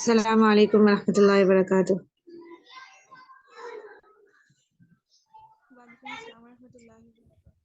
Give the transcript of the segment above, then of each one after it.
अस्सलाम वालेकुम रहमतुल्लाहि व बरकातुहू। वालेकुम अस्सलाम रहमतुल्लाहि व बरकातहू।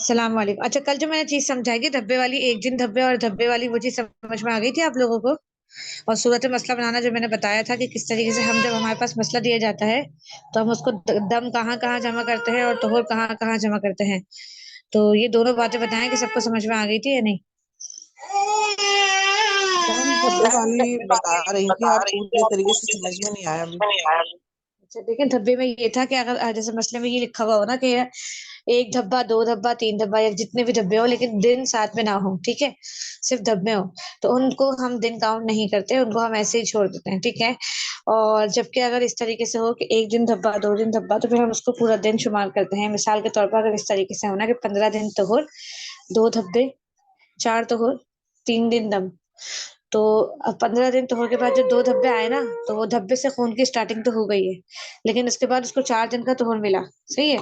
अस्सलाम वालेकुम। अच्छा, कल जो मैंने चीज समझाई थी धब्बे वाली, एक दिन धब्बे और धब्बे वाली, वो चीज समझ में आ गई थी आप लोगों को? और सूरत मसला बनाना जो मैंने बताया था कि किस तरीके से हम, जब हमारे पास मसला दिया जाता है तो हम उसको दम कहाँ कहाँ जमा करते हैं और तोहर कहाँ कहाँ जमा करते हैं। तो ये दोनों बातें बताएं कि सबको समझ में आ गई थी या नहीं? मैम धब्बे वाली बता रही थी आप, पूरे तरीके से समझ में नहीं आया अभी। अच्छा, लेकिन धब्बे में ये था कि अगर जैसे मसले में ये लिखा हुआ हो ना कि एक धब्बा, दो धब्बा, तीन धब्बा, या जितने भी धब्बे हो, लेकिन दिन साथ में ना हो, ठीक है, सिर्फ धब्बे हो, तो उनको हम दिन काउंट नहीं करते, उनको हम ऐसे ही छोड़ देते हैं, ठीक है। और जबकि अगर इस तरीके से हो कि एक दिन धब्बा, दो दिन धब्बा, तो फिर हम उसको पूरा दिन शुमार करते हैं। मिसाल के तौर पर अगर इस तरीके से होना कि 15 दिन तोहर, दो धब्बे, चार तोहर, 3 दिन दम, तो अब 15 दिन तोहर के बाद जो दो धब्बे आए ना, तो वो धब्बे से खून की स्टार्टिंग तो हो गई है, लेकिन उसके बाद उसको 4 दिन का तोहर मिला, सही है।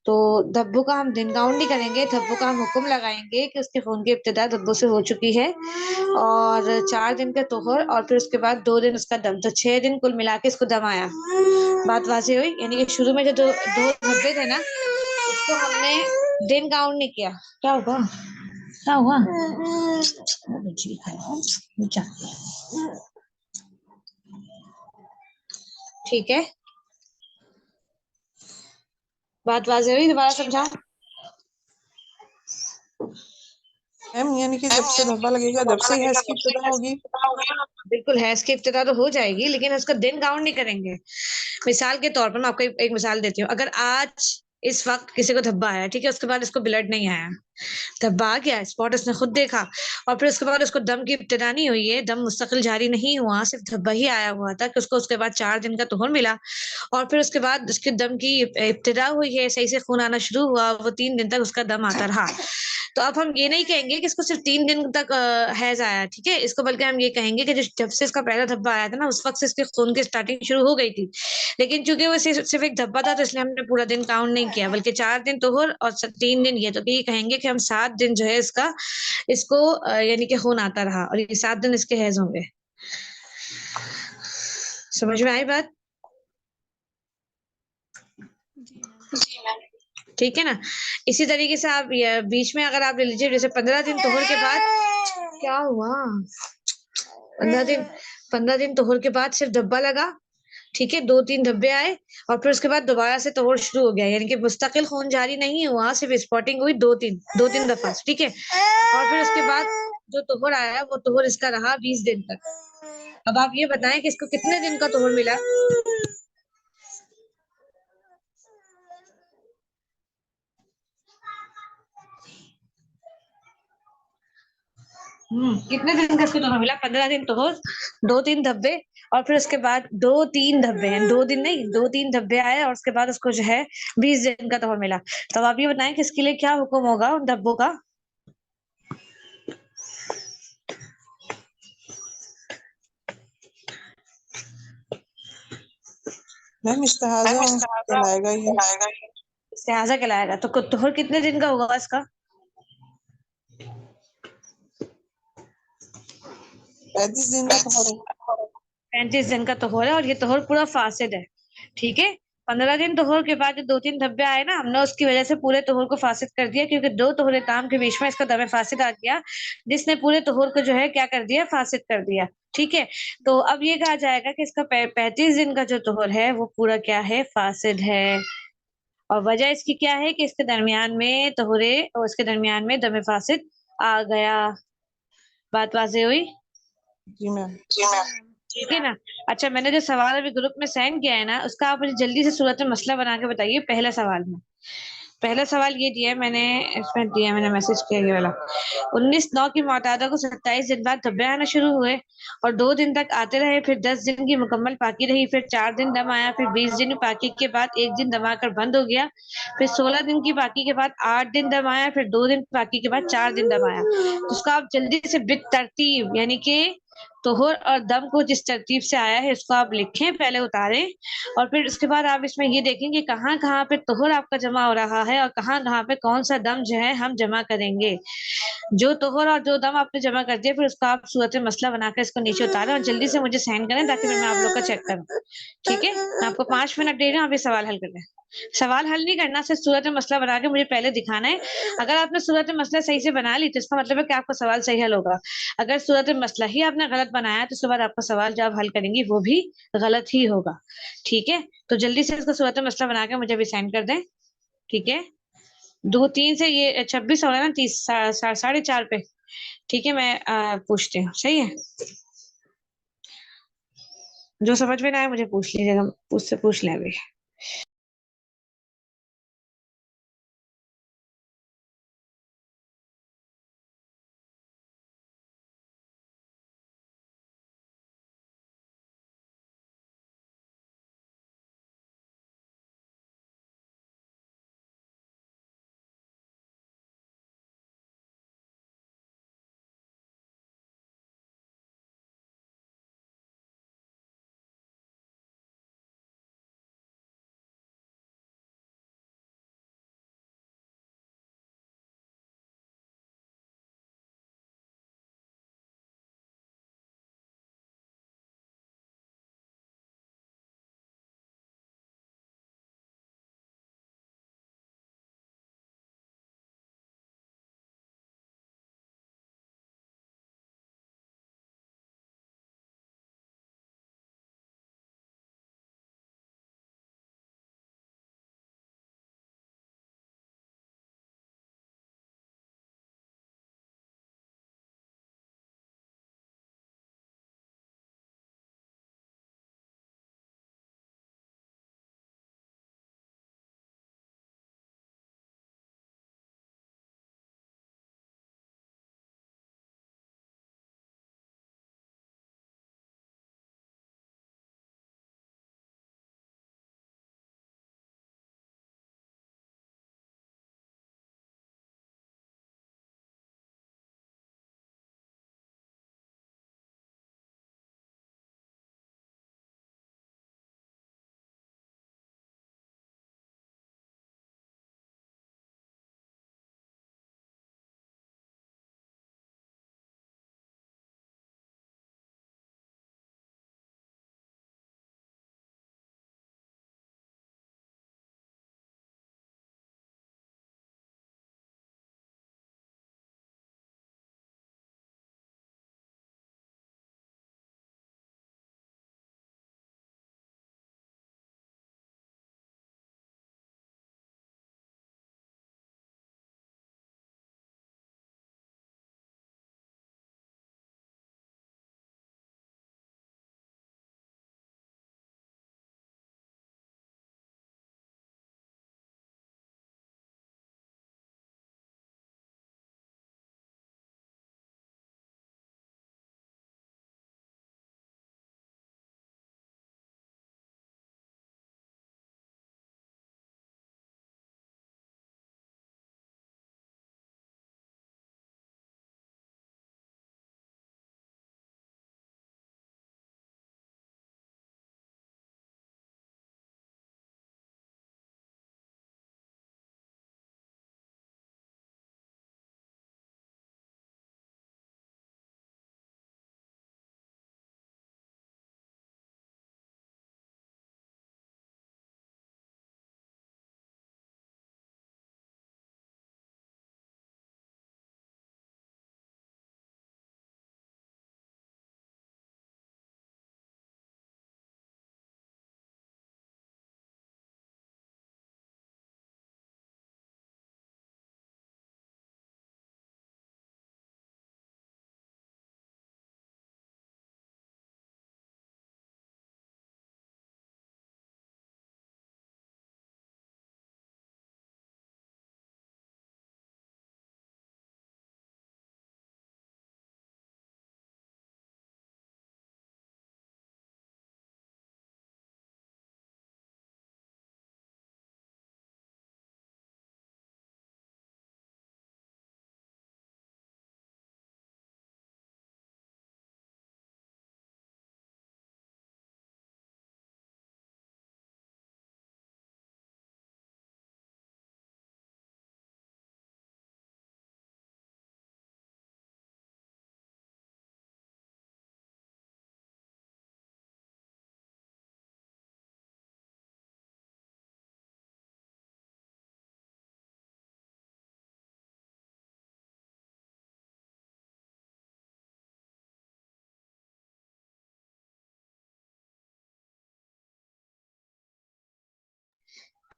तो धब्बों का हम दिन काउंट नहीं करेंगे, धब्बों का हम हुक्म लगाएंगे कि उसके खून की इब्तिदा धब्बों से हो चुकी है, और 4 दिन का तोहर, और फिर उसके बाद 2 दिन उसका दम, तो 6 दिन कुल मिला के इसको दम आया। बात वाज़ेह हुई? यानी कि शुरू में जो दो दो धब्बे थे ना, उसको हमने दिन काउंट नहीं किया। क्या होगा? क्या हुआ? जी खाया ठीक है, बात वाज़ेह हुई? दोबारा समझाऊं? मैम यानी कि जब से धब्बा लगेगा जब से हैज की इब्तिदा होगी। बिल्कुल, हैज की इब्तिदा तो हो जाएगी, लेकिन उसका दिन काउंट नहीं करेंगे। मिसाल के तौर पर मैं आपको एक मिसाल देती हूँ। अगर आज इस वक्त किसी को धब्बा आया, ठीक है, उसके बाद इसको ब्लड नहीं आया, धब्बा आ गया, स्पॉट उसने खुद देखा, और फिर उसके बाद उसको दम की इब्तिदा नहीं हुई है, दम मुस्तकिल जारी नहीं हुआ, सिर्फ धब्बा ही आया हुआ था कि उसको उसके बाद 4 दिन का तोहर मिला, और फिर उसके बाद उसके दम की इब्तिदा हुई है, सही से खून आना शुरू हुआ, वो 3 दिन तक उसका दम आता रहा। तो अब हम ये नहीं कहेंगे कि इसको सिर्फ 3 दिन तक हैज आया, ठीक है, इसको बल्कि हम ये कहेंगे कि जब से इसका पहला धब्बा आया था ना, उस वक्त से इसके खून की स्टार्टिंग शुरू हो गई थी, लेकिन चूंकि वो सिर्फ एक धब्बा था, तो इसलिए हमने पूरा दिन काउंट नहीं किया, बल्कि 4 दिन तोहर और 3 दिन ये, तो ये कहेंगे कि हम 7 दिन जो है इसका, इसको यानी कि खून आता रहा, और ये 7 दिन इसके हैज होंगे। समझ में आई बात? जी मैम। ठीक है ना। इसी तरीके से आप बीच में अगर आप ले लीजिए, जैसे 15 दिन तोहर के बाद, क्या हुआ, 15 दिन 15 दिन तोहर के बाद सिर्फ धब्बा लगा, ठीक है, 2-3 धब्बे आए और फिर उसके बाद दोबारा से तोड़ शुरू हो गया, यानी कि मुस्तकिल खून जारी नहीं हुआ, सिर्फ स्पॉटिंग हुई 2-3 दफा, ठीक है। और फिर उसके बाद जो तोहर आया वो तोहर इसका रहा 20 दिन तक। अब आप ये बताएं कि इसको कितने दिन का तोहर मिला? कितने दिन का इसको तोहर मिला? 15 दिन तोहर, 2-3 धब्बे, और फिर उसके बाद 2-3 धब्बे हैं, 2 दिन नहीं, 2-3 धब्बे आए और उसके बाद उसको जो है 20 दिन का तोहर मिला। तो आप ये बताएं कि इसके लिए क्या हुक्म होगा उन धब्बों का? मैम इस्तेहाजा कहलाएगा ये। इस्तेहाजा कहलाएगा। तो तोहर कितने दिन का होगा इसका? 35 दिन का तोहर होगा। 35 दिन का तोहर है और ये तोहर पूरा फासिद है, ठीक है। 15 दिन तोहर के बाद जो 2-3 धब्बे आए ना, हमने उसकी वजह से पूरे तोहर को फासिद कर दिया, क्योंकि 2 तोहरे ताम के बीच में इसका दमे फासिद आ गया, जिसने पूरे तोहर को जो है क्या कर दिया, फासिद कर दिया, ठीक है। तो अब ये कहा जाएगा कि इसका 35 दिन का जो तोहर है वो पूरा क्या है, फासिद है। और वजह इसकी क्या है कि इसके दरमियान में तोहरे और इसके दरमियान में दमे फासिद आ गया। बात वाज़ेह हुई? जी मैम। जी मैम। ठीक है ना। अच्छा, मैंने जो सवाल अभी ग्रुप में सेंड किया है ना, उसका आप मुझे जल्दी से सूरत मसला बना के बताइए। पहला सवाल में, पहला सवाल ये दिया है मैंने, इसमें दिया मैंने मैसेज किया ये वाला। 19/9 की मुअतादा को 27 दिन बाद धब्बे आना शुरू हुए और 2 दिन तक आते रहे, फिर 10 दिन की मुकम्मल पाकी रही, फिर 4 दिन दम आया, फिर 20 दिन की पाकी के बाद 1 दिन दम आकर बंद हो गया, फिर 16 दिन की पाकी के बाद 8 दिन दम आया, फिर 2 दिन पाकी के बाद 4 दिन दम आया। तो उसका आप जल्दी से बित तरतीब, यानी कि तोहर और दम को जिस तरतीब से आया है उसको आप लिखें, पहले उतारें, और फिर उसके बाद आप इसमें ये देखेंगे कहाँ कहाँ पे तोहर आपका जमा हो रहा है और कहाँ कहाँ पे कौन सा दम जो है हम जमा करेंगे। जो तोहर और जो दम आपने जमा कर दिया, फिर उसको आप सूरत मसला बनाकर इसको नीचे उतारें और जल्दी से मुझे सेंड करें, ताकि फिर मैं आप लोग का चेक करूँ, ठीक है। मैं आपको 5 मिनट दे रही हूँ, आप ये सवाल हल कर लें। सवाल हल नहीं करना, सिर्फ सूरत मसला बना के मुझे पहले दिखाना है। अगर आपने सूरत मसला सही से बना ली तो इसका मतलब है कि आपका सवाल सही हल होगा। अगर सूरत मसला ही आपने गलत बनाया तो उसके बाद आपका सवाल जो आप हल करेंगी वो भी गलत ही होगा, ठीक है। तो जल्दी से इसका सूरत मसला बना के मुझे भी सेंड कर दें, ठीक है। 2-3 से ये 26 हो रहा है ना, 30 4:30 पे, ठीक है। मैं पूछती हूँ, सही है। जो समझ में ना आए मुझे पूछ लीजिएगा, उससे पूछ लें अभी।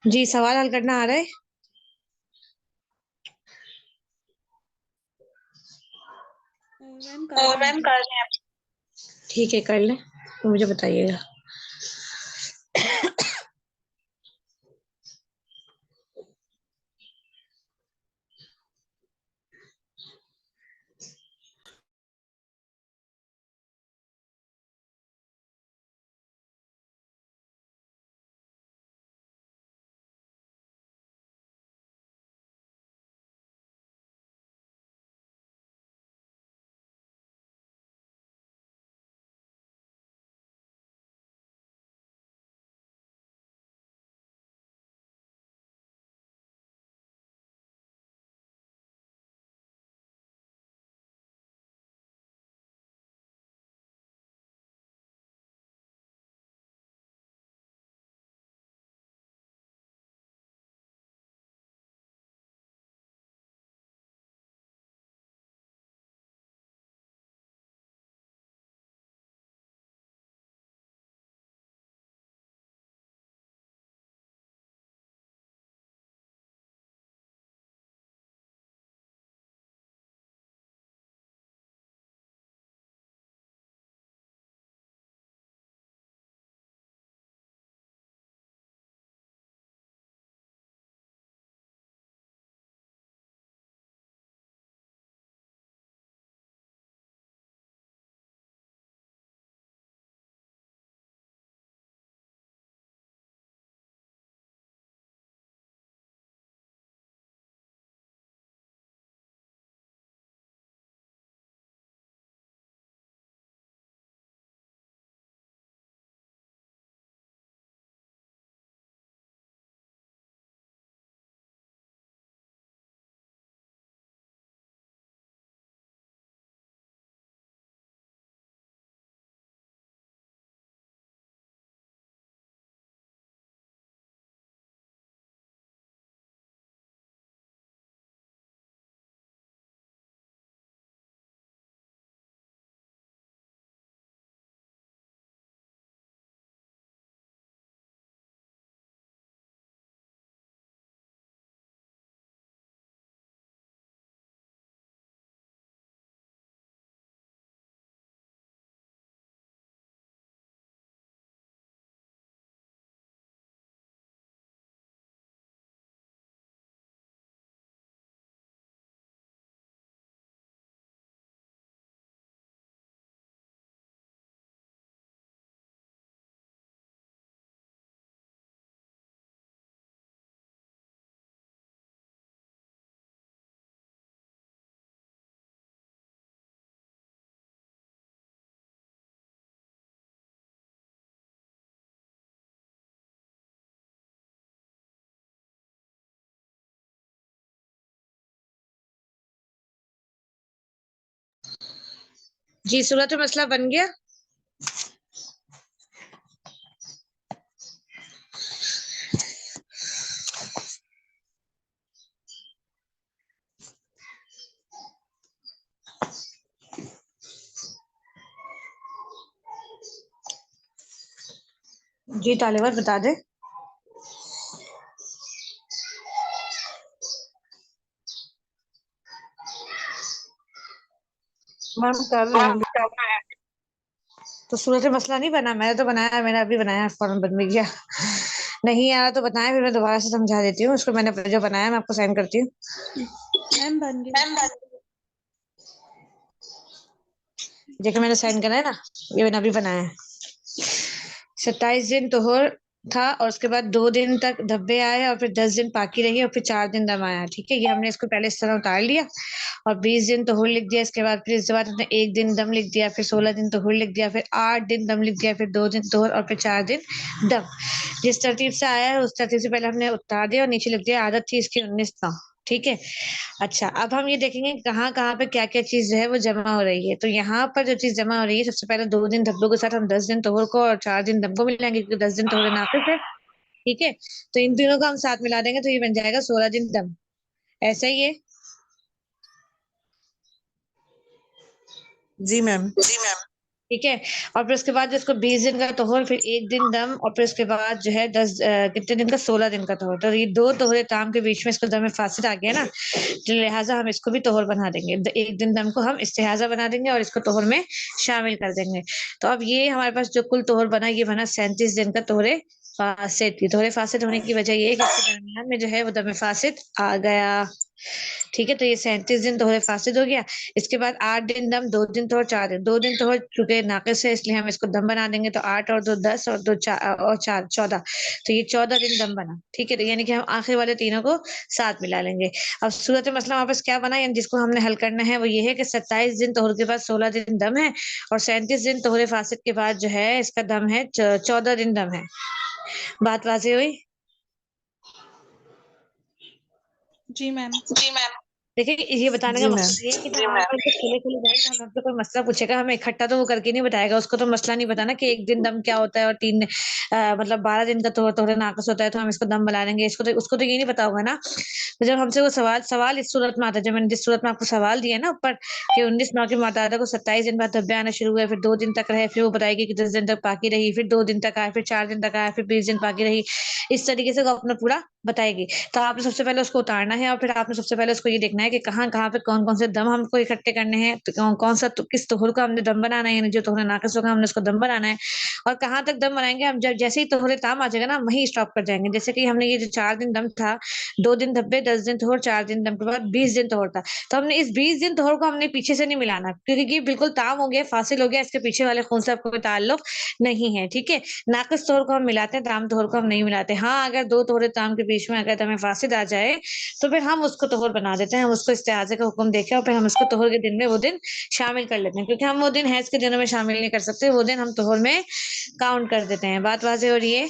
जी सवाल हल करना आ रहा है? मैम कर रहे हैं अभी। ठीक है कर लें, तो मुझे बताइएगा। जी सूरत मसला बन गया। जी तालिबान बता दे। मैम कर रहे हैं। तो सूरत मसला नहीं बना, मैंने तो बनाया, मैंने अभी बनाया, फौरन बन भी गया। नहीं आया तो बताएं, फिर मैं दोबारा से समझा देती हूँ उसको। मैंने जो बनाया मैं आपको सेंड करती हूँ। मैम बन गया। देखो मैंने सेंड करा है ना, ये मैंने अभी बनाया है। 27 दिन तोहर था और उसके बाद 2 दिन तक धब्बे आए और फिर 10 दिन पाकी रही और फिर 4 दिन दम आया। ठीक है, ये हमने इसको पहले इस तरह उतार लिया और 20 दिन तोहर लिख दिया। इसके बाद फिर इसके बाद हमने 1 दिन दम लिख दिया, फिर 16 दिन तोहर लिख दिया, फिर 8 दिन दम लिख दिया, फिर 2 दिन तोहर और फिर 4 दिन दम। जिस तरतीब से आया है उस तरतीब से पहले हमने उतार दिया और नीचे लिख दिया आदत थी इसकी 19 9। ठीक है। अच्छा अब हम ये देखेंगे कहाँ कहाँ पे क्या क्या चीज जो है वो जमा हो रही है। तो यहाँ पर जो चीज जमा हो रही है, सबसे पहले 2 दिन धब्बों के साथ हम 10 दिन तोहर को और 4 दिन दम को मिलाएंगे, क्योंकि 10 दिन तोहर नाकिस है। ठीक है, तो इन तीनों को हम साथ मिला देंगे तो ये बन जाएगा 16 दिन दम। ऐसा ही है। जी मैम। ठीक है। और फिर उसके बाद इसको 20 दिन का तोहर, फिर एक दिन दम, और फिर उसके बाद जो है कितने दिन का, 16 दिन का तोहर। तो ये दो तोहरे ताम के बीच में इसको दम फासिद आ गया ना, तो लिहाजा हम इसको भी तोहर बना देंगे। एक दिन दम को हम इस्तेहाजा बना देंगे और इसको तोहर में शामिल कर देंगे। तो अब ये हमारे पास जो कुल तोहर बना, ये बना 37 दिन का तोहरे फासिद। की तोहरे फासिद होने की वजह ये है कि इसके दरमियान में जो है वो दम फासिद आ गया। ठीक है, तो ये 37 दिन तोहरे फासिद हो गया। इसके बाद 8 दिन दम, 2 दिन तोहर, 4 दिन, 2 दिन तोहर चूंकि नाकिस है इसलिए हम इसको दम बना देंगे। तो 8 और 2 10 और 2 4 और 4 14, तो ये 14 दिन दम बना। ठीक है, तो यानी कि हम आखिर वाले तीनों को साथ मिला लेंगे। अब सूरत मसला वापस क्या बना, यानी जिसको हमने हल करना है वो ये है कि 27 दिन तोहर के बाद 16 दिन दम है, और 37 दिन तोहरे फासिद के बाद जो है इसका दम है 14 दिन दम है। बात वाज़ेह हुई? जी मैम। देखिए, ये बताने का जी मैम। मकसद ये है कि जब हमारे पास खुले खुले जाएगा, हम हमसे कोई मसला पूछेगा, हमें इकट्ठा तो वो करके नहीं बताएगा। उसको तो मसला नहीं बताना कि एक दिन दम क्या होता है और मतलब 12 दिन का तोहरे नाकस होता है, तो हम इसको दम बना लेंगे। उसको तो ये नहीं पता होगा ना। तो जब हमसे वो सवाल इस सूरत में आता है, जब मैंने जिस सूरत में आपको सवाल दिया ना ऊपर कि 19 9 के मुताबिक को 27 दिन बाद धब्बे आना शुरू हुए, फिर 2 दिन तक रहे, फिर वो बताएगी कि 10 दिन तक बाकी रही, फिर 2 दिन तक आए, फिर 4 दिन तक आए, फिर 20 दिन बाकी रही। इस तरीके से वो अपना पूरा बताएगी। तो आपने सबसे पहले उसको उतारना है, और फिर आपने सबसे पहले उसको ये देखना है कि कहाँ कहाँ पे कौन कौन से दम हमको इकट्ठे करने हैं, तो कौन सा तो किस तोहर का हमने दम बनाना है, यानी जो तोहरे नाकस होगा हमने उसको दम बनाना है। और कहाँ तक दम बनाएंगे हम, जब जैसे ही तोहरे ताम आ जाएगा ना, वहीं स्टॉप कर जाएंगे। जैसे कि हमने ये जो 4 दिन दम था, 2 दिन धब्बे, 10 दिन तोहर, 4 दिन दम के बाद 20 दिन तोहर था। तो हमने इस 20 दिन तोहर को हमने पीछे से नहीं मिलाना, क्योंकि ये बिल्कुल ताम हो गया, फासिल हो गया, इसके पीछे वाले खून से आपको कोई ताल्लुक नहीं है। ठीक है, नाकस तोहर को हम मिलाते हैं, ताम तोहर को हम नहीं मिलाते। हाँ, अगर दो तोहरे ताम के बीच में अगर दम फासिद आ जाए, तो फिर हम उसको तोहर बना देते हैं। हम उसको इस्तेआज़े का हुक्म देके, और फिर हम उसको तोहर के दिन में वो दिन शामिल कर लेते हैं, क्योंकि हम वो दिन हैज के दिनों में शामिल नहीं कर सकते, वो दिन हम तोहर में काउंट कर देते हैं। बात वाज़ेह हो रही है?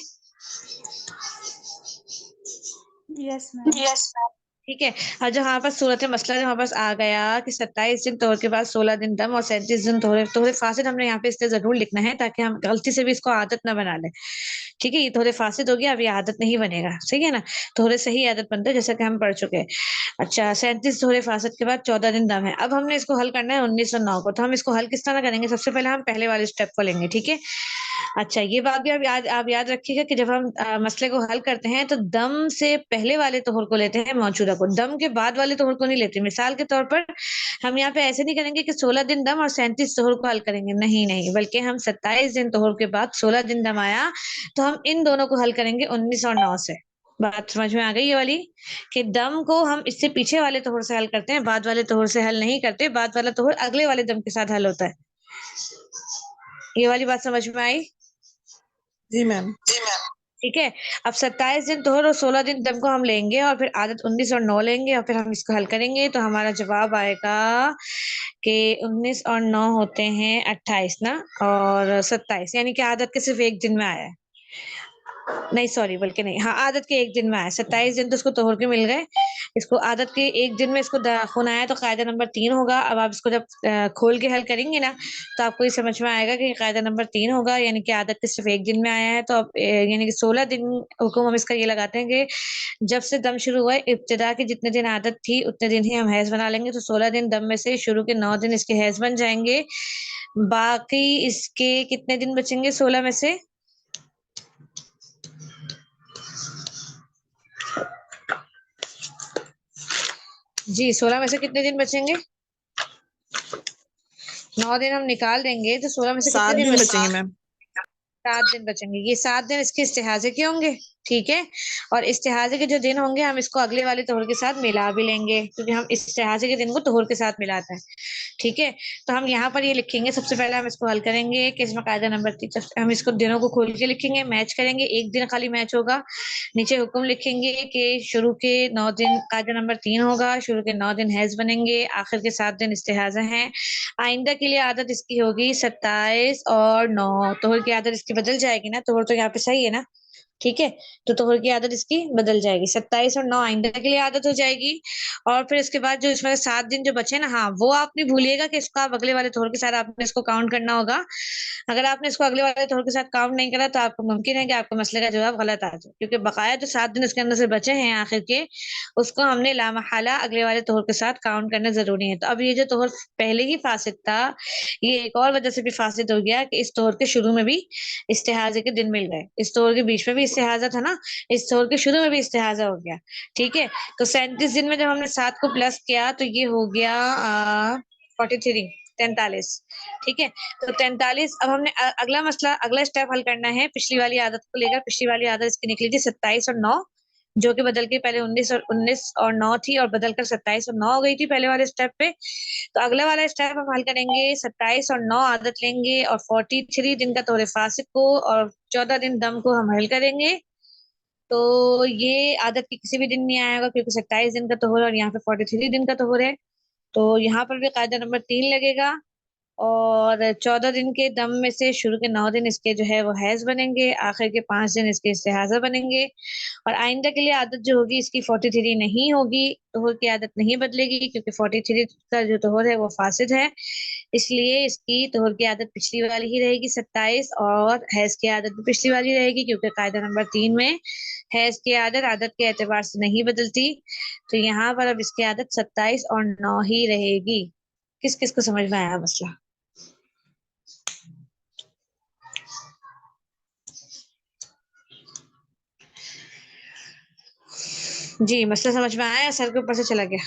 Yes ma'am. ठीक है। और जो हमारे पास सूरत मसला जो हमारे पास आ गया कि 27 दिन तोहर के बाद 16 दिन दम और 37 दिन तोहरे तोहरे फासिद, हमने यहाँ पे इसलिए जरूर लिखना है ताकि हम गलती से भी इसको आदत ना बना ले। ठीक है, ये तोहरे फासिद हो गया, अब ये आदत नहीं बनेगा। सही है ना, तोहरे सही आदत बनता है, जैसा कि हम पढ़ चुके हैं। अच्छा, 37 तोहरे फासिद के बाद 14 दिन दम है। अब हमने इसको हल करना है 1909 को। तो हम इसको हल किस तरह करेंगे, सबसे पहले हम पहले वाले स्टेप को लेंगे। ठीक है, अच्छा, ये बात भी आप याद रखिएगा कि जब हम मसले को हल करते हैं, तो दम से पहले वाले तोहर को लेते हैं मौजूदा को, दम के बाद वाले तोहर को नहीं लेते। मिसाल के तौर पर हम यहाँ पे ऐसे नहीं करेंगे कि 16 दिन दम और 37 तोहर को हल करेंगे, नहीं नहीं, बल्कि हम 27 दिन तोहर के बाद 16 दिन दम आया, तो हम इन दोनों को हल करेंगे 19 और 9 से। बात समझ में आ गई ये वाली, कि दम को हम इससे पीछे वाले तोहर से हल करते हैं, बाद वाले तोहर से हल नहीं करते। बाद वाला तोहर अगले वाले दम के साथ हल होता है। ये वाली बात समझ में आई? जी मैम। ठीक है। अब 27 दिन तोहर और 16 दिन दम को हम लेंगे, और फिर आदत 19 और 9 लेंगे, और फिर हम इसको हल करेंगे। तो हमारा जवाब आएगा कि 19 और 9 होते हैं 28 ना, और 27, यानी कि आदत के सिर्फ एक दिन में आया है। नहीं सॉरी, बल्कि नहीं, हाँ, आदत के एक दिन में आया। 27 दिन तो उसको तोहर के मिल गए, इसको आदत के एक दिन में इसको खून आया, तो कायदा नंबर 3 होगा। अब आप इसको जब खोल के हल करेंगे ना, तो आपको ये समझ में आएगा कि कायदा नंबर 3 होगा, यानी कि आदत के सिर्फ एक दिन में आया है। तो अब यानी कि 16 दिन हुक्म हम इसका ये लगाते हैं कि जब से दम शुरू हुआ है, इब्तिदा के जितने दिन आदत थी उतने दिन ही हम हैज बना लेंगे। तो 16 दिन दम में से शुरू के 9 दिन इसके हैज बन जाएंगे, बाकी इसके कितने दिन बचेंगे 16 में से? जी, 16 में से कितने दिन बचेंगे? 9 दिन हम निकाल देंगे, तो 16 में से 7 कितने दिन दिन बचेंगे? बचेंगे मैम। 7 दिन बचेंगे। ये 7 दिन इसके इस्तेहाजे के होंगे। ठीक है, और इस्तेहाजे के जो दिन होंगे हम इसको अगले वाले तोहर के साथ मिला भी लेंगे, क्योंकि हम इस्तेहाजे के दिन को तोहर के साथ मिलाते हैं। ठीक है, तो हम यहाँ पर ये लिखेंगे, सबसे पहले हम इसको हल करेंगे कि इसमें कायदा नंबर 3, हम इसको दिनों को खोल के लिखेंगे, मैच करेंगे, एक दिन खाली मैच होगा। नीचे हुक्म लिखेंगे कि शुरू के 9 दिन कायदा नंबर 3 होगा, शुरू के 9 दिन हैज बनेंगे, आखिर के 7 दिन इस्तेहाजा हैं। आइंदा के लिए आदत इसकी होगी 27 और 9, तोहर की आदत इसकी बदल जाएगी ना, तोहर तो यहाँ पे सही है ना, ठीक है। तो तोहर की आदत इसकी बदल जाएगी, 27 और 9 आइंदा के लिए आदत हो जाएगी। और फिर इसके बाद जो इसमें 7 दिन जो बचे ना, हाँ वो आप नहीं भूलिएगा कि इसको आप अगले वाले तोहर के साथ आपने इसको काउंट करना होगा। अगर आपने इसको अगले वाले तोहर के साथ काउंट नहीं करा तो आपको मुमकिन है कि आपको मसले का जवाब गलत आ जाए, क्योंकि बकाया जो 7 दिन इसके अंदर से बचे हैं आखिर के, उसको हमने लामहला अगले वाले तोहर के साथ काउंट करना जरूरी है। तो अब ये जो तोहर पहले ही फासिद था, ये एक और वजह से भी फासिद हो गया कि इस तोहर के शुरू में भी इस्तेहाजे के दिन मिल गए, इस तोहर के बीच में भी इस्तेहाजा था ना, इस तोहर के शुरू में भी इस्तेहाजा हो गया। ठीक है। तो 37 दिन में जब हमने 7 को प्लस किया तो ये हो गया 43, 43। ठीक है। तो 43। अब हमने अगला मसला, अगला स्टेप हल करना है पिछली वाली आदत को लेकर। पिछली वाली आदत इसकी निकली थी 27 और 9, जो कि बदल के पहले 19 और 9 थी और बदलकर 27 और 9 हो गई थी पहले वाले स्टेप पे। तो अगला वाला स्टेप हम हल करेंगे, 27 और 9 आदत लेंगे और 43 दिन का तोरे फासिक को और 14 दिन दम को हम हल करेंगे। तो ये आदत की किसी भी दिन नहीं आएगा, क्योंकि 27 दिन का तोहर और यहाँ पे 43 दिन का तोहर है। तो यहाँ पर भी कायदा नंबर 3 लगेगा। और 14 दिन के दम में से शुरू के 9 दिन इसके जो है वो हैज बनेंगे, आखिर के 5 दिन इसके इस्तेहाजा बनेंगे। और आइंदा के लिए आदत जो होगी इसकी 43 नहीं होगी, तोहर की आदत नहीं बदलेगी, क्योंकि 43 का जो तोहर है वो फासिद है। इसलिए इसकी तोहर की आदत पिछली वाली ही रहेगी 27, और हैज की आदत भी पिछली वाली रहेगी, क्योंकि कायदा नंबर 3 में हैज की आदत आदत के एतबार से नहीं बदलती। तो यहाँ पर अब इसकी आदत 27 और 9 ही रहेगी। किस किस को समझ में आया मसला? जी, मसला समझ में आया या सर के ऊपर से चला गया?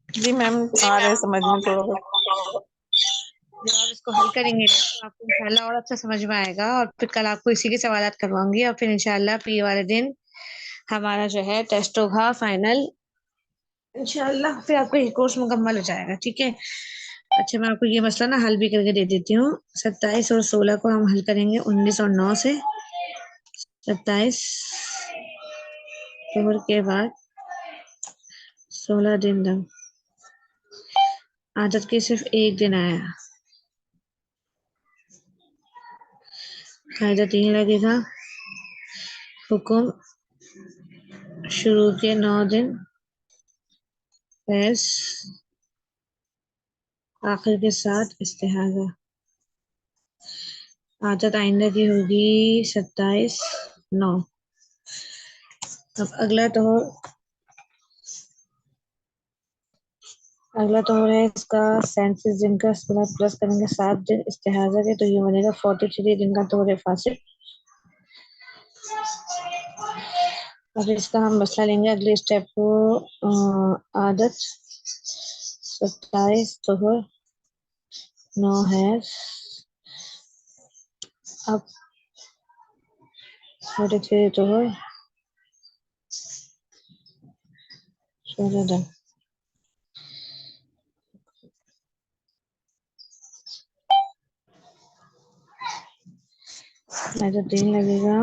जी मैम, आ रहा है समझ में थोड़ा बहुत। जब आप इसको हल करेंगे ना तो आपको इंशाल्लाह और अच्छा समझ में आएगा, और फिर कल आपको इसी के सवालात करवाऊंगी, और फिर इंशाल्लाह पी वाले दिन हमारा जो है टेस्ट होगा फाइनल। इंशाल्लाह फिर आपका ये कोर्स मुकम्मल हो जाएगा। ठीक है। अच्छा, मैं आपको ये मसला ना हल भी करके दे देती हूँ। 27 और 16 को हम हल करेंगे 19 और 9 से। 27 जोहर के बाद 16 दिन दम, आदत के सिर्फ एक दिन आया, कायदा 3 लगेगा। हुक्म शुरू के 9 दिन पैस, आखिर के साथ इस्तेहाजा। आदत आइंदा की होगी 27 9। अब अगला तोहर है इसका 37 दिन का, इसके बाद प्लस करेंगे 7 दिन इस्तेहाजा के, तो ये बनेगा 43 दिन का तोहर है फासिल। अब इसका हम मसला लेंगे अगले स्टेप को। आदत 27 तोहर 9 है। अब 43 तोहर 16 दिन। तो 3 लगेगा।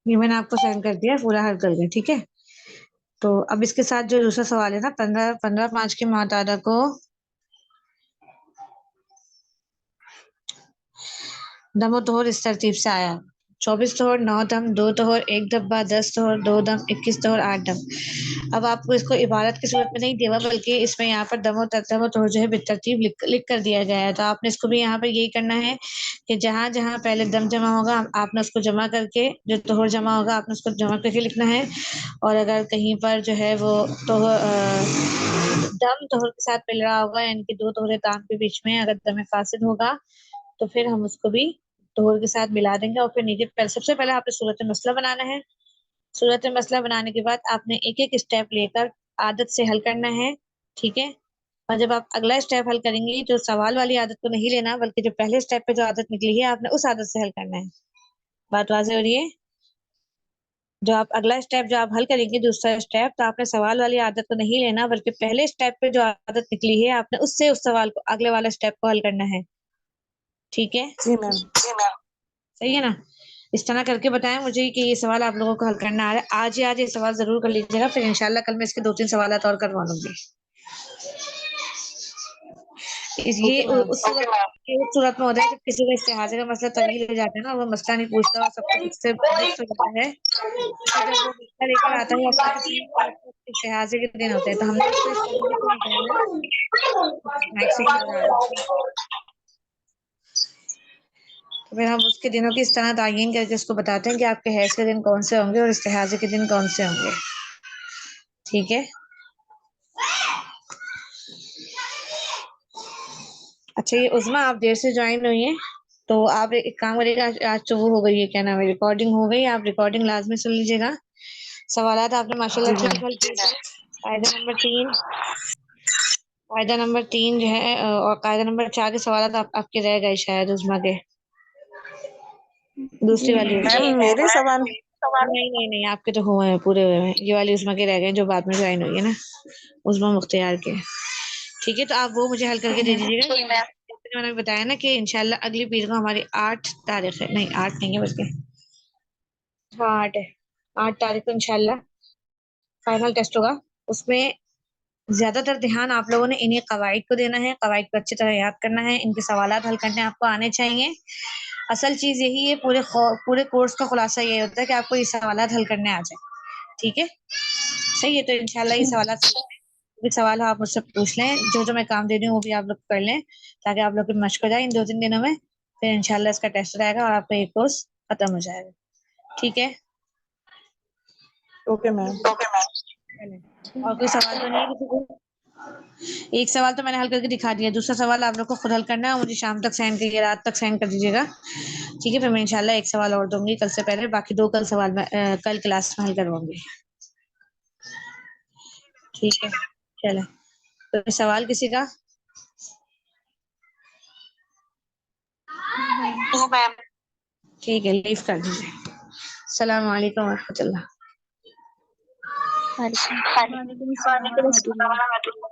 ये मैंने आपको सेंड कर दिया, पूरा हल कर दिया। ठीक है। तो अब इसके साथ जो दूसरा सवाल है ना, 15 की मातादा को दमो तोहर इस तरतीब से आया: 24 तोहर 9 दम, 2 तोहर 1 धब्बा, 10 तोहर 2 दम, 21 तोहर 8 दम। अब आपको इसको इबारत की सूरत में नहीं दिया हुआ, बल्कि इसमें यहाँ पर दमो तोहर जो है बेतरतीब लिख कर दिया गया है। तो आपने इसको भी यहाँ पर यही करना है कि जहां जहां पहले दम जमा होगा आपने उसको जमा करके, जो तोहर जमा होगा आपने उसको जमा करके लिखना है। और अगर कहीं पर जो है वो दम तोहर के साथ मिल रहा होगा, यानी कि दो तोहरे तान के बीच में अगर दम फासिद होगा, तो फिर हम उसको भी ज़ोहर के साथ मिला देंगे और फिर नीचे सबसे पहले आपने सूरत मसला बनाना है। सूरत मसला बनाने के बाद आपने एक-एक स्टेप लेकर आदत से हल करना है, ठीक है? और जब आप अगला स्टेप हल करेंगी, जो सवाल वाली आदत को नहीं लेना, बल्कि जो पहले स्टेप पे जो आदत निकली है, आपने उस आदत से हल करना है। बात वाज़ेह हो रही है? जो आप अगला स्टेप जो आप हल करेंगे, दूसरा स्टेप, तो आपने सवाल वाली आदत को नहीं लेना, बल्कि पहले स्टेप पे जो आदत निकली है, आपने उससे उस सवाल को अगले वाले स्टेप को हल करना है। ठीक है? जी मैम। सही है ना? इस तरह करके बताएं मुझे कि ये सवाल आप लोगों को हल करना आ रहा है। आज ही आज ये सवाल ज़रूर कर लीजिएगा, फिर इंशाल्लाह कल मैं इसके 2-3 सवालात और करवा लूँगी। ये ओके मैम। उस सूरत में होता है जब किसी का इस्तिहाज़े का मसला तवील हो जाता है ना, वो मसला नहीं पूछता और सब कुछ उससे मिक्स हो जाता है। तो जब वो मसला लेकर आता है अपने इस्तिहाज़े के दिन होते हैं, तो हमने उसको इस तरीके से निकाला मैक्सिक लगा तो फिर हम उसके दिनों की इस तरह तायीन करके उसको बताते हैं कि आपके हैज़ के दिन कौन से होंगे और इस्तिहाज़े के दिन कौन से होंगे। ठीक है? अच्छा, ये उज़्मा आप देर से ज्वाइन हुई हैं, तो आप एक काम करिएगा, आज तो वो हो गई है, क्या नाम है, रिकॉर्डिंग हो गई, आप रिकॉर्डिंग लाज़मी सुन लीजिएगा। सवालात आपने माशाल्लाह जी ठीक हल किए थे। कायदा नंबर 3 जो है और कायदा नंबर 4 के सवालात आपके रह गए शायद उज़्मा के। दूसरी जी वाली मैम। मैम मेरे सवाल नहीं, आपके तो हुए हैं, पूरे हुए हैं। ये वाली उज़्मा के रह गए जो बाद में ज्वाइन हुई है ना, उज़्मा मुख्तियार के। ठीक है, तो आप वो मुझे हल करके दे दीजिएगा। जैसे मैंने बताया ना कि इंशाल्लाह अगली पीर को हमारी 8 तारीख है, नहीं 8 नहीं है बल्कि हाँ 8 है। 8 तारीख को इंशाल्लाह फाइनल टेस्ट होगा। उसमें ज्यादातर ध्यान आप लोगों ने इन्हीं कवाइद को देना है, कवाइद को अच्छी तरह याद करना है, इनके सवालात हल करने आपको आने चाहिए। असल चीज यही है, पूरे कोर्स का खुलासा ये होता है कि आपको ये सवालात हल करने आ जाए। ठीक है, सही है। तो इंशाल्लाह ये सवालात भी सवाल आप मुझसे पूछ लें, जो मैं काम दे रही हूँ वो भी आप लोग कर लें, ताकि आप लोग की मशक हो जाए इन 2-3 दिनों में। फिर इंशाल्लाह इसका टेस्ट रहेगा और आपका ये कोर्स खत्म हो जाएगा। ठीक है? Okay ma'am. चलें। और कोई सवाल तो नहीं है किसी को? एक सवाल तो मैंने हल करके दिखा दिया, दूसरा सवाल आप लोग को खुद हल करना है, मुझे शाम तक सेंड करिए, रात तक सेंड कर दीजिएगा। ठीक है, फिर मैं इंशाल्लाह एक सवाल और दूंगी कल से पहले, बाकी 2 कल सवाल मैं कल क्लास में हल करवाऊंगी। ठीक है, चलें। तो सवाल किसी का? ठीक है, लीव कर दीजिए। अस्सलाम वालेकुम व रहमतुल्लाह। वालेकुम अस्सलाम व रहमतुल्लाह।